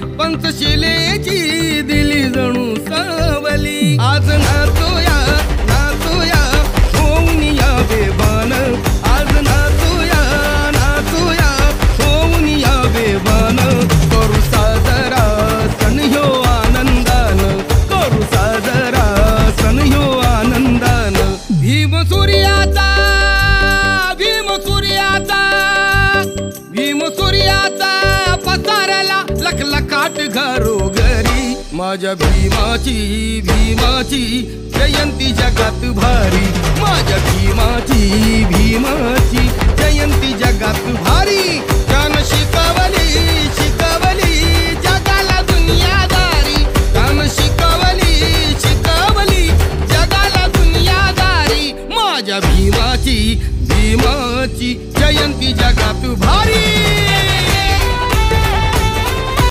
पंचशिलेची दिली जणू सावली। आज नाचूया नाचूया होऊन या बेभान, आज नाचूया नाचूया होऊन या बेभान। करू साजरा सण ह्यो आनंदान, करू साजरा सण ह्यो आनंदान। भीम सूर्याचा भीम सूर्याचा भीम सूर्याचा पसारला लखलखाट घरोघरी। माझ्या भीमाची भीमाची जयंती जगात भारी, माझ्या भीमाची भीमाची जयंती जगात भारी। ज्ञान शिकवली शिकवली